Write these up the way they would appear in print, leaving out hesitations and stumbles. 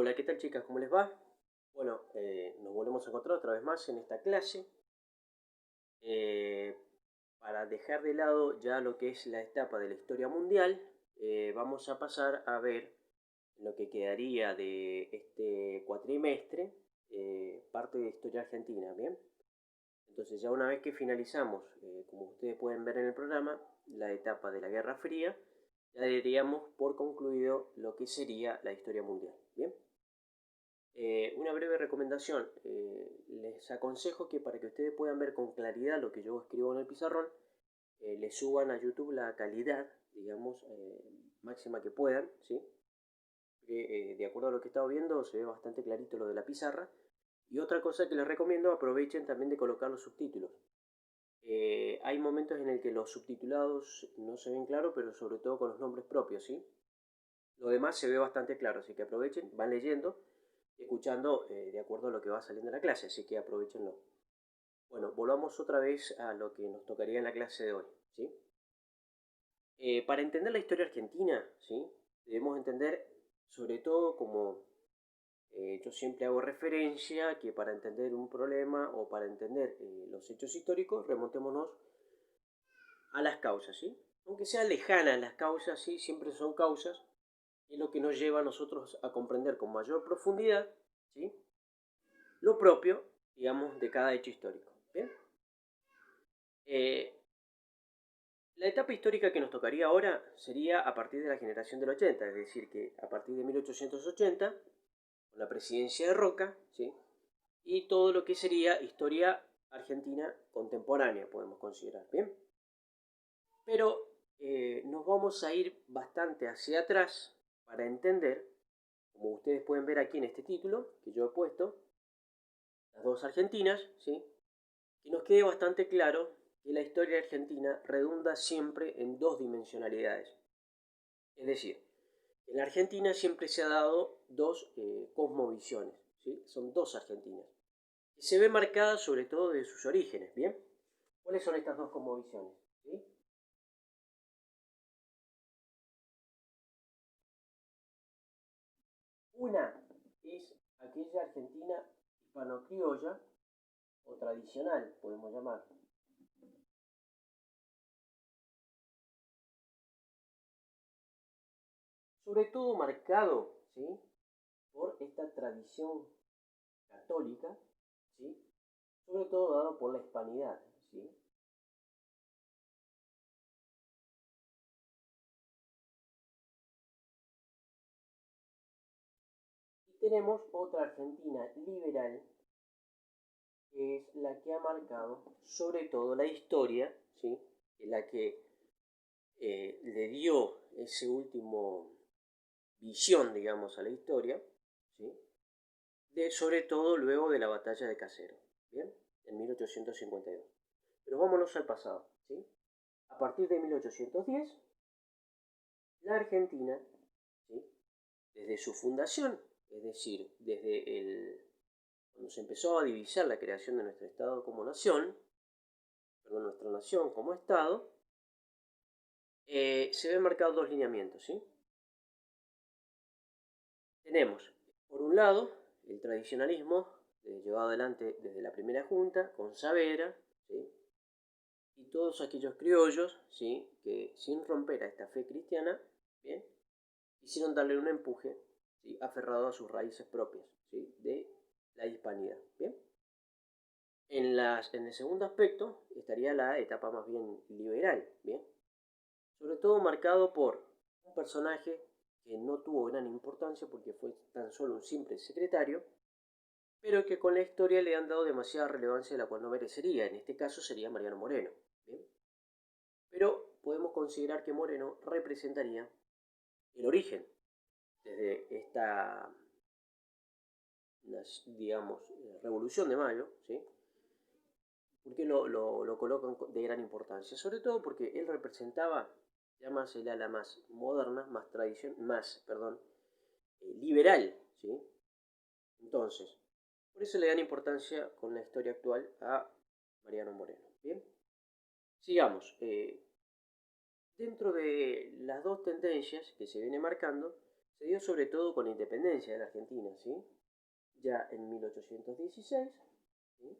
Hola, ¿qué tal chicas? ¿Cómo les va? Bueno, nos volvemos a encontrar otra vez más en esta clase eh, para dejar de lado ya lo que es la etapa de la historia mundial. Vamos a pasar a ver lo que quedaría de este cuatrimestre, parte de historia argentina, ¿bien? Entonces ya una vez que finalizamos, como ustedes pueden ver en el programa, la etapa de la Guerra Fría, ya daríamos por concluido lo que sería la historia mundial, ¿bien? Una breve recomendación, les aconsejo que para que ustedes puedan ver con claridad lo que yo escribo en el pizarrón, le suban a YouTube la calidad, digamos, máxima que puedan, ¿sí? De acuerdo a lo que he estado viendo, se ve bastante clarito lo de la pizarra. Y otra cosa que les recomiendo, aprovechen también de colocar los subtítulos. Hay momentos en el que los subtitulados no se ven claro, pero sobre todo con los nombres propios, ¿sí? Lo demás se ve bastante claro, así que aprovechen, van leyendo, escuchando de acuerdo a lo que va saliendo en la clase, así que aprovechenlo. Bueno, volvamos otra vez a lo que nos tocaría en la clase de hoy, ¿sí? Para entender la historia argentina, ¿sí? Debemos entender, sobre todo como yo siempre hago referencia, que para entender un problema o para entender los hechos históricos, remontémonos a las causas, ¿sí? Aunque sean lejanas las causas, ¿sí? Siempre son causas, y es lo que nos lleva a nosotros a comprender con mayor profundidad, ¿sí? Lo propio, digamos, de cada hecho histórico. ¿Bien? La etapa histórica que nos tocaría ahora sería a partir de la generación del 80, es decir, que a partir de 1880, con la presidencia de Roca, ¿sí? Y todo lo que sería historia argentina contemporánea, podemos considerar. ¿Bien? Pero nos vamos a ir bastante hacia atrás para entender, como ustedes pueden ver aquí en este título que yo he puesto, las dos Argentinas, ¿sí? Que nos quede bastante claro que la historia argentina redunda siempre en dos dimensionalidades. Es decir, en la Argentina siempre se ha dado dos cosmovisiones, ¿sí? Son dos Argentinas, que se ve marcada sobre todo de sus orígenes, ¿bien? ¿Cuáles son estas dos cosmovisiones? ¿Sí? Una es aquella Argentina hispano-criolla o tradicional, podemos llamar, sobre todo marcado, ¿sí? Por esta tradición católica, ¿sí? Sobre todo dado por la hispanidad, ¿sí? Y tenemos otra Argentina liberal, que es la que ha marcado sobre todo la historia, ¿sí? Que es la que le dio ese último visión, digamos, a la historia, ¿sí? Sobre todo luego de la batalla de Caseros, ¿bien? En 1852. Pero vámonos al pasado, ¿sí? A partir de 1810, la Argentina, ¿sí? Desde su fundación, es decir, cuando se empezó a divisar la creación de nuestro Estado como nación, perdón, nuestra nación como Estado, se ven marcados dos lineamientos, ¿sí? Tenemos, por un lado, el tradicionalismo llevado adelante desde la primera junta, con Saavedra, ¿sí? Y todos aquellos criollos, ¿sí? Que sin romper a esta fe cristiana, ¿bien? Quisieron darle un empuje, ¿sí? Aferrado a sus raíces propias, ¿sí? De la hispanidad, ¿bien? En el segundo aspecto estaría la etapa más bien liberal, ¿bien? Sobre todo marcado por un personaje que no tuvo gran importancia porque fue tan solo un simple secretario, pero que con la historia le han dado demasiada relevancia de la cual no merecería. En este caso sería Mariano Moreno, ¿bien? Pero podemos considerar que Moreno representaría el origen desde esta, digamos, Revolución de Mayo, ¿sí? ¿Por qué lo colocan de gran importancia? Sobre todo porque él representaba ya más el ala más moderna, más tradición, más, perdón, liberal, ¿sí? Entonces, por eso le dan importancia con la historia actual a Mariano Moreno. Bien, sigamos. Dentro de las dos tendencias que se viene marcando, se dio sobre todo con la independencia de la Argentina, ¿sí? Ya en 1816, ¿sí?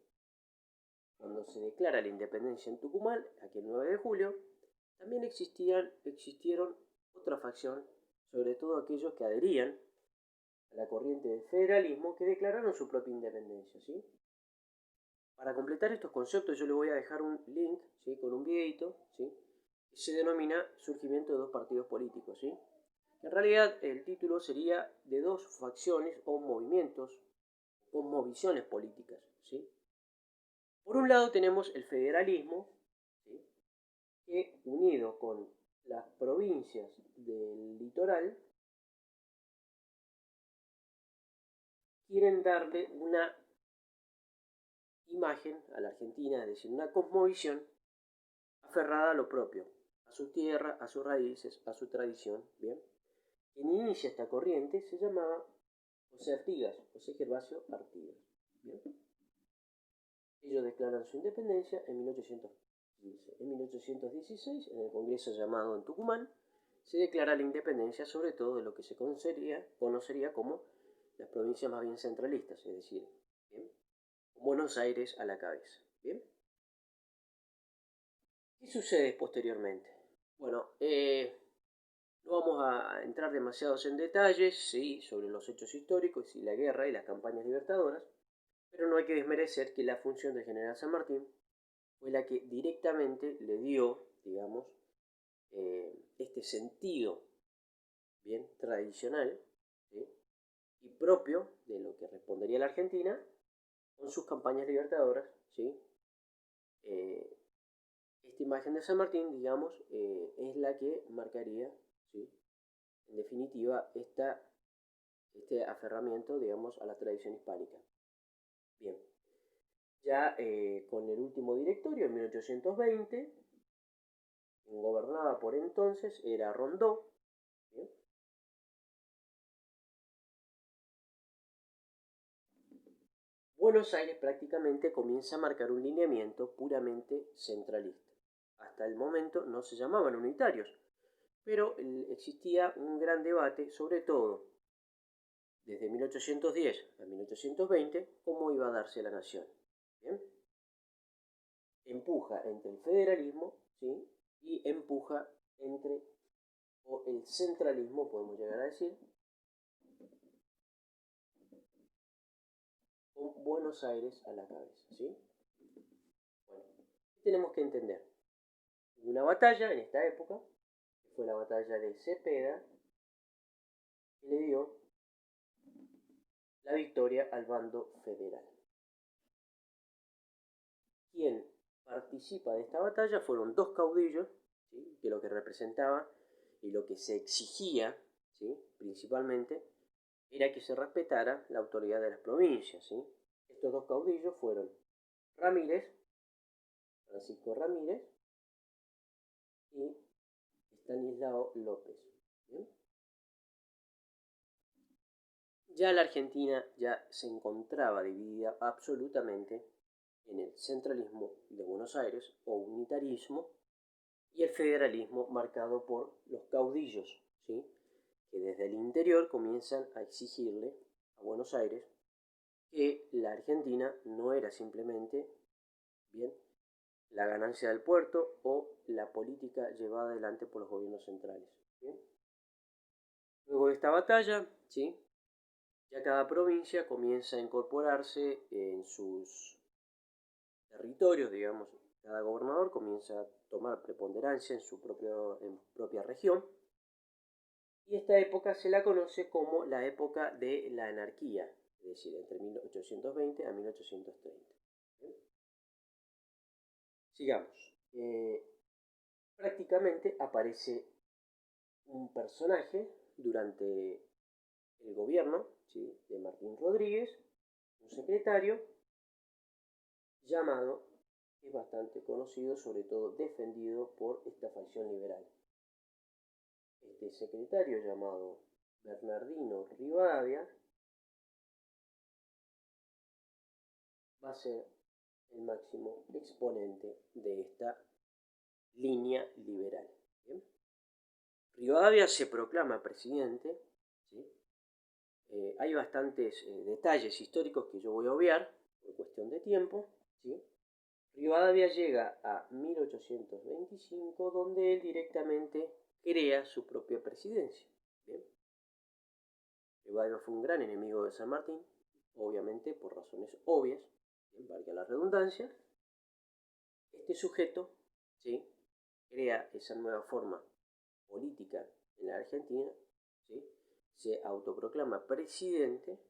Cuando se declara la independencia en Tucumán, aquel 9 de julio, también existieron otra facción, sobre todo aquellos que adherían a la corriente del federalismo, que declararon su propia independencia, ¿sí? Para completar estos conceptos yo le voy a dejar un link, ¿sí? Con un videito, ¿sí? Que se denomina Surgimiento de dos partidos políticos, ¿sí? En realidad el título sería de dos facciones o movimientos o movisiones políticas, ¿sí? Por un lado tenemos el federalismo, ¿sí? Que unido con las provincias del litoral quieren darle una imagen a la Argentina, es decir, una cosmovisión aferrada a lo propio, a su tierra, a sus raíces, a su tradición, ¿bien? Quien inicia esta corriente se llamaba José Artigas, José Gervasio Artigas, ¿bien? Ellos declaran su independencia en 1815. En 1816, en el congreso llamado en Tucumán, se declara la independencia sobre todo de lo que se conocería como las provincias más bien centralistas, es decir, ¿bien? Buenos Aires a la cabeza, ¿bien? ¿Qué sucede posteriormente? Bueno, no vamos a entrar demasiados en detalles, sí, sobre los hechos históricos y la guerra y las campañas libertadoras, pero no hay que desmerecer que la función del general San Martín fue la que directamente le dio, digamos, este sentido bien tradicional, ¿sí? Y propio de lo que respondería la Argentina con sus campañas libertadoras, ¿sí? Esta imagen de San Martín, digamos, es la que marcaría, ¿sí? En definitiva, este aferramiento, digamos, a la tradición hispánica. Bien, ya con el último directorio, en 1820, quien gobernaba por entonces era Rondó, ¿bien? Buenos Aires prácticamente comienza a marcar un lineamiento puramente centralista. Hasta el momento no se llamaban unitarios, pero existía un gran debate, sobre todo desde 1810 a 1820, cómo iba a darse la nación. ¿Bien? Empuja entre el federalismo, ¿sí? Y empuja entre, o el centralismo, podemos llegar a decir, con Buenos Aires a la cabeza, ¿sí? Bueno, ¿qué tenemos que entender? Hubo una batalla en esta época, que fue la batalla de Cepeda, que le dio la victoria al bando federal. Quien participa de esta batalla fueron dos caudillos, ¿sí? Que lo que representaba y lo que se exigía, ¿sí? Principalmente, era que se respetara la autoridad de las provincias, ¿sí? Estos dos caudillos fueron Ramírez, Francisco Ramírez, y Estanislao López, ¿bien? Ya la Argentina ya se encontraba dividida absolutamente en el centralismo de Buenos Aires o unitarismo y el federalismo marcado por los caudillos, ¿sí? Que desde el interior comienzan a exigirle a Buenos Aires que la Argentina no era simplemente, bien, la ganancia del puerto o la política llevada adelante por los gobiernos centrales, ¿bien? Luego de esta batalla, ¿sí? Ya cada provincia comienza a incorporarse en sus territorios, digamos, cada gobernador comienza a tomar preponderancia en su propia región, y esta época se la conoce como la época de la anarquía, es decir, entre 1820 a 1830. ¿Bien? Sigamos. Prácticamente aparece un personaje durante el gobierno, ¿sí? De Martín Rodríguez, un secretario llamado, es bastante conocido, sobre todo defendido por esta facción liberal. Este secretario llamado Bernardino Rivadavia va a ser el máximo exponente de esta línea liberal. ¿Bien? Rivadavia se proclama presidente, ¿sí? hay bastantes detalles históricos que yo voy a obviar por cuestión de tiempo, ¿sí? Rivadavia llega a 1825, donde él directamente crea su propia presidencia. ¿Bien? Rivadavia fue un gran enemigo de San Martín, obviamente por razones obvias, ¿bien? Valga la redundancia. Este sujeto, ¿sí?, crea esa nueva forma política en la Argentina, ¿sí?, se autoproclama presidente,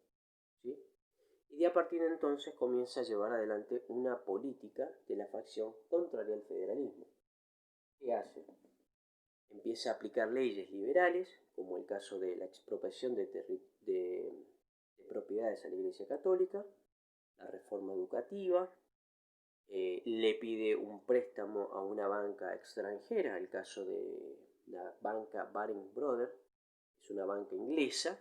¿sí?, y a partir de entonces comienza a llevar adelante una política de la facción contraria al federalismo. ¿Qué hace? Empieza a aplicar leyes liberales, como el caso de la expropiación de propiedades a la Iglesia Católica, la reforma educativa, le pide un préstamo a una banca extranjera, el caso de la banca Baring Brothers, es una banca inglesa.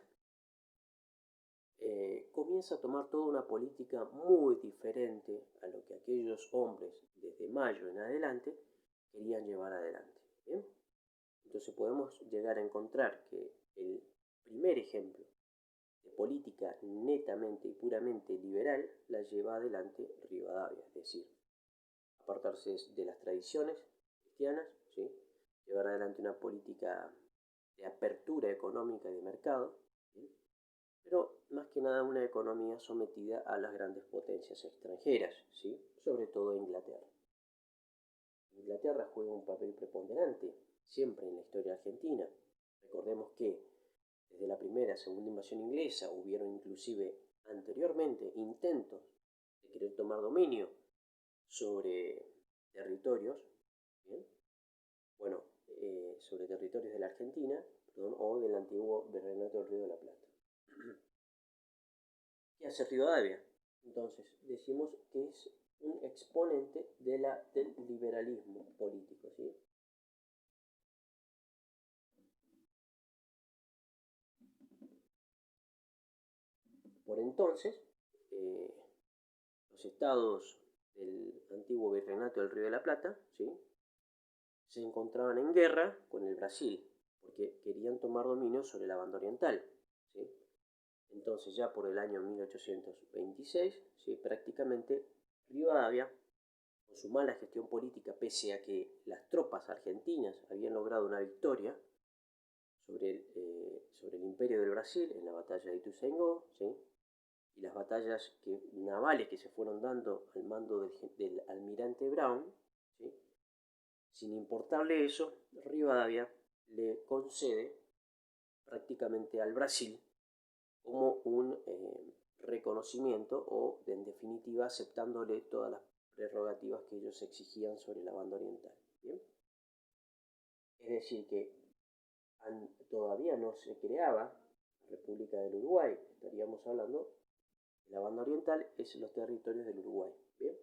Comienza a tomar toda una política muy diferente a lo que aquellos hombres desde Mayo en adelante querían llevar adelante. ¿Bien? Entonces podemos llegar a encontrar que el primer ejemplo de política netamente y puramente liberal la lleva adelante Rivadavia, es decir, apartarse de las tradiciones cristianas, ¿sí?, llevar adelante una política de apertura económica y de mercado, ¿sí?, pero más que nada una economía sometida a las grandes potencias extranjeras, ¿sí?, sobre todo Inglaterra. Inglaterra juega un papel preponderante siempre en la historia argentina. Recordemos que desde la primera y segunda invasión inglesa hubieron inclusive anteriormente intentos de querer tomar dominio sobre territorios, ¿bien?, bueno, sobre territorios de la Argentina, perdón, o del antiguo Virreinato del Río de la Plata. ¿Qué hace Rivadavia? Entonces, decimos que es un exponente del liberalismo político, ¿sí? Por entonces, los estados del antiguo Virreinato del Río de la Plata, ¿sí?, se encontraban en guerra con el Brasil, porque querían tomar dominio sobre la banda oriental, ¿sí? Entonces ya por el año 1826, ¿sí?, prácticamente Rivadavia, con su mala gestión política, pese a que las tropas argentinas habían logrado una victoria sobre el Imperio del Brasil en la batalla de Ituzaingó, ¿sí?, y las batallas navales que se fueron dando al mando del almirante Brown, ¿sí?, sin importarle eso, Rivadavia le concede prácticamente al Brasil como un reconocimiento o, en definitiva, aceptándole todas las prerrogativas que ellos exigían sobre la banda oriental. ¿Bien? Es decir, que todavía no se creaba la República del Uruguay. Estaríamos hablando de la banda oriental, es los territorios del Uruguay. ¿Bien?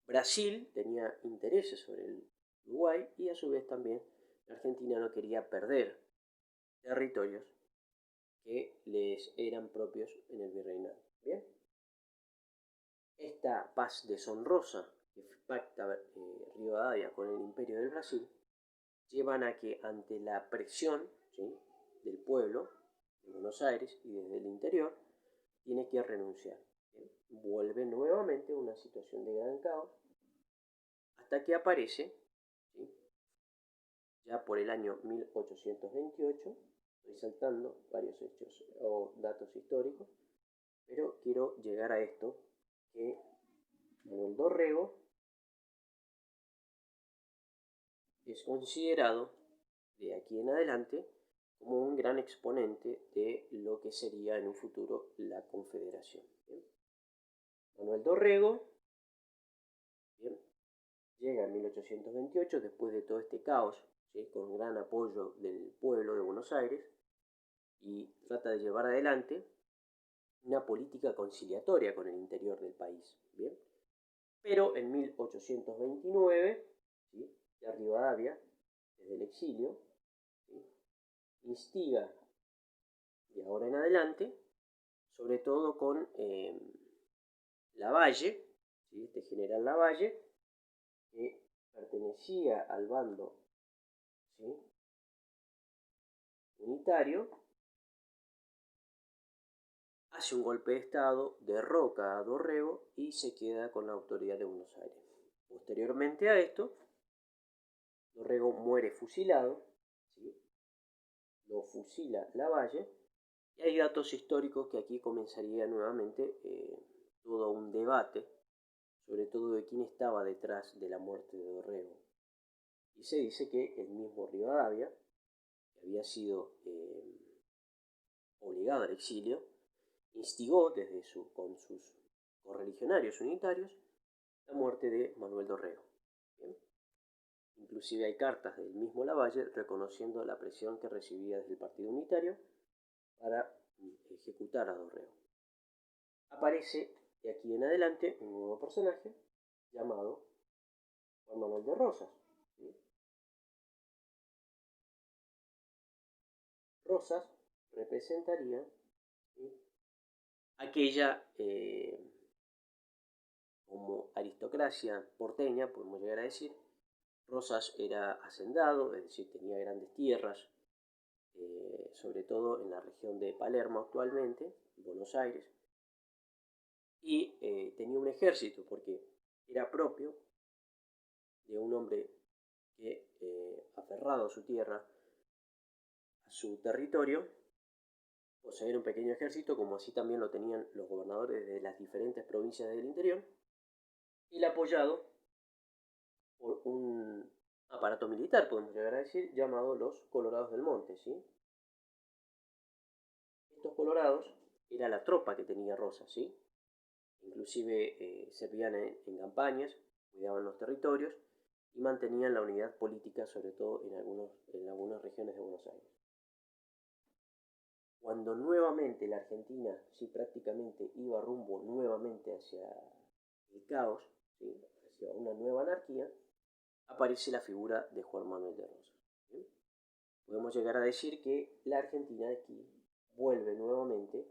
Brasil tenía intereses sobre el Uruguay y a su vez también la Argentina no quería perder territorios que les eran propios en el virreinato. ¿Bien? Esta paz deshonrosa que pacta Rivadavia con el Imperio del Brasil llevan a que ante la presión, ¿sí?, del pueblo de Buenos Aires y desde el interior, tiene que renunciar. ¿Bien? Vuelve nuevamente a una situación de gran caos hasta que aparece, ¿sí?, ya por el año 1828, estoy saltando varios hechos o datos históricos, pero quiero llegar a esto, que Manuel Dorrego es considerado de aquí en adelante como un gran exponente de lo que sería en un futuro la Confederación. ¿Bien? Manuel Dorrego, ¿bien?, llega en 1828 después de todo este caos, ¿sí?, con gran apoyo del pueblo de Buenos Aires, y trata de llevar adelante una política conciliatoria con el interior del país. ¿Bien? Pero en 1829, ¿sí?, ya Rivadavia, desde el exilio, ¿sí?, instiga de ahora en adelante, sobre todo con Lavalle, ¿sí?, este general Lavalle, que pertenecía al bando, ¿sí?, unitario, hace un golpe de estado, derroca a Dorrego y se queda con la autoridad de Buenos Aires. Posteriormente a esto, Dorrego muere fusilado, ¿sí? Lo fusila Lavalle, y hay datos históricos que aquí comenzaría nuevamente todo un debate, sobre todo de quién estaba detrás de la muerte de Dorrego. Y se dice que el mismo Rivadavia, que había sido obligado al exilio, instigó con sus correligionarios unitarios la muerte de Manuel Dorrego. ¿Bien? Inclusive hay cartas del mismo Lavalle reconociendo la presión que recibía desde el Partido Unitario para ejecutar a Dorrego. Aparece de aquí en adelante un nuevo personaje llamado Juan Manuel de Rosas. ¿Sí? Rosas representaría, ¿sí?, aquella como aristocracia porteña, podemos llegar a decir. Rosas era hacendado, es decir, tenía grandes tierras, sobre todo en la región de Palermo actualmente, Buenos Aires, y tenía un ejército porque era propio de un hombre que, aferrado a su tierra, a su territorio, poseía un pequeño ejército, como así también lo tenían los gobernadores de las diferentes provincias del interior, y el apoyado por un aparato militar, podemos llegar a decir, llamado los Colorados del Monte, ¿sí? Estos colorados era la tropa que tenía Rosas, ¿sí? Inclusive servían en campañas, cuidaban los territorios y mantenían la unidad política, sobre todo en algunas regiones de Buenos Aires. Cuando nuevamente la Argentina, sí, prácticamente iba rumbo nuevamente hacia el caos, ¿sí?, hacia una nueva anarquía, aparece la figura de Juan Manuel de Rosas, ¿sí? Podemos llegar a decir que la Argentina de aquí vuelve nuevamente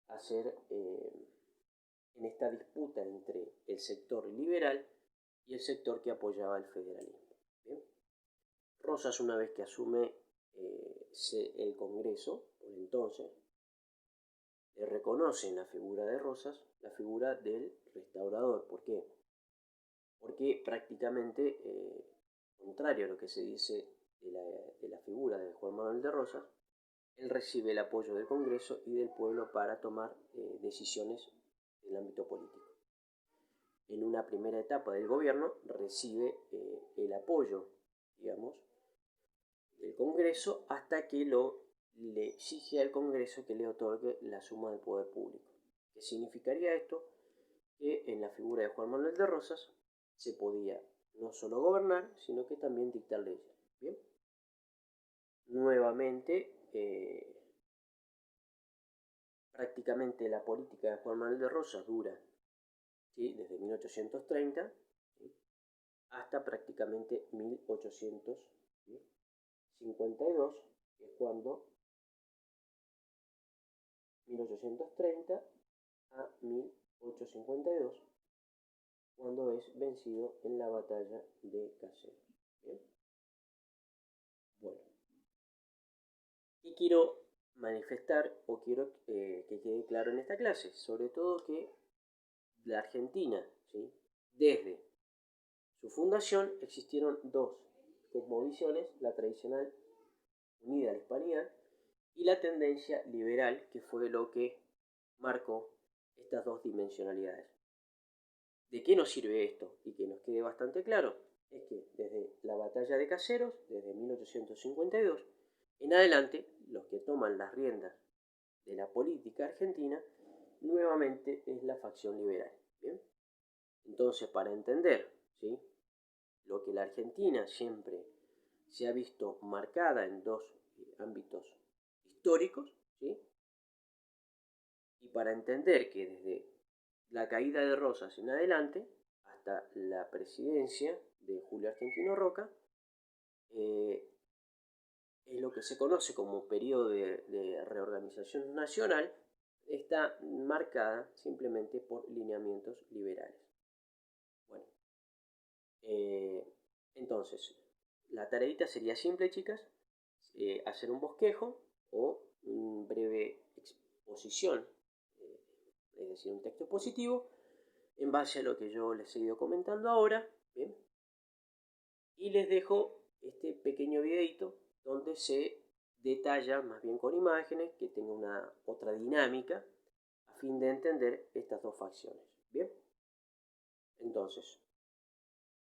a ser en esta disputa entre el sector liberal y el sector que apoyaba el federalismo. ¿Bien? Rosas, una vez que asume el Congreso, por entonces, le reconoce en la figura de Rosas la figura del restaurador. ¿Por qué? Porque prácticamente, contrario a lo que se dice de la figura de Juan Manuel de Rosas, él recibe el apoyo del Congreso y del pueblo para tomar decisiones en el ámbito político. En una primera etapa del gobierno recibe el apoyo, digamos, del Congreso hasta que le exige al Congreso que le otorgue la suma del poder público. ¿Qué significaría esto? Que en la figura de Juan Manuel de Rosas se podía no solo gobernar, sino que también dictar leyes. ¿Bien? Nuevamente, prácticamente la política de Juan Manuel de Rosas dura, ¿sí?, desde 1830, ¿sí?, hasta prácticamente 1852, que es cuando 1830 a 1852, cuando es vencido en la batalla de Caseros. ¿Bien? Bueno, ¿qué quiero manifestar o quiero que quede claro en esta clase? Sobre todo que la Argentina, ¿sí?, desde su fundación existieron dos cosmovisiones: la tradicional unida a la hispanidad y la tendencia liberal, que fue lo que marcó estas dos dimensionalidades. ¿De qué nos sirve esto? Y que nos quede bastante claro, es que desde la batalla de Caseros, desde 1852, en adelante, los que toman las riendas de la política argentina, nuevamente es la facción liberal. ¿Bien? Entonces, para entender, ¿sí?, lo que la Argentina siempre se ha visto marcada en dos ámbitos históricos, ¿sí?, y para entender que desde la caída de Rosas en adelante hasta la presidencia de Julio Argentino Roca, es lo que se conoce como periodo de reorganización nacional, está marcada simplemente por lineamientos liberales. Bueno, entonces, la tareita sería simple, chicas: hacer un bosquejo o una breve exposición decir, un texto expositivo, en base a lo que yo les he ido comentando ahora. Bien. Y les dejo este pequeño videito donde se detalla, más bien con imágenes, que tenga una otra dinámica, a fin de entender estas dos facciones. Bien. Entonces,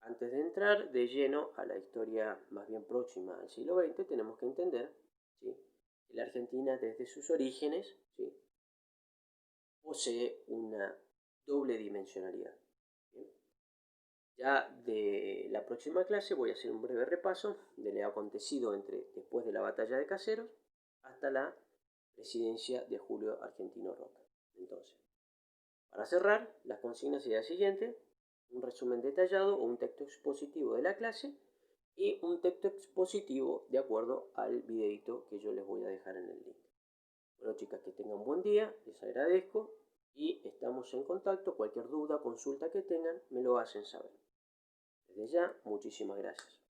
antes de entrar de lleno a la historia más bien próxima al siglo XX, tenemos que entender, ¿sí?, que la Argentina desde sus orígenes, ¿sí?, posee una doble dimensionalidad. ¿Bien? Ya de la próxima clase voy a hacer un breve repaso de lo acontecido después de la batalla de Caseros hasta la presidencia de Julio Argentino Roca. Entonces, para cerrar, las consignas sería la siguiente: un resumen detallado o un texto expositivo de la clase y un texto expositivo de acuerdo al videito que yo les voy a dejar en el link. Bueno, chicas, que tengan un buen día, les agradezco y estamos en contacto. Cualquier duda, consulta que tengan, me lo hacen saber. Desde ya, muchísimas gracias.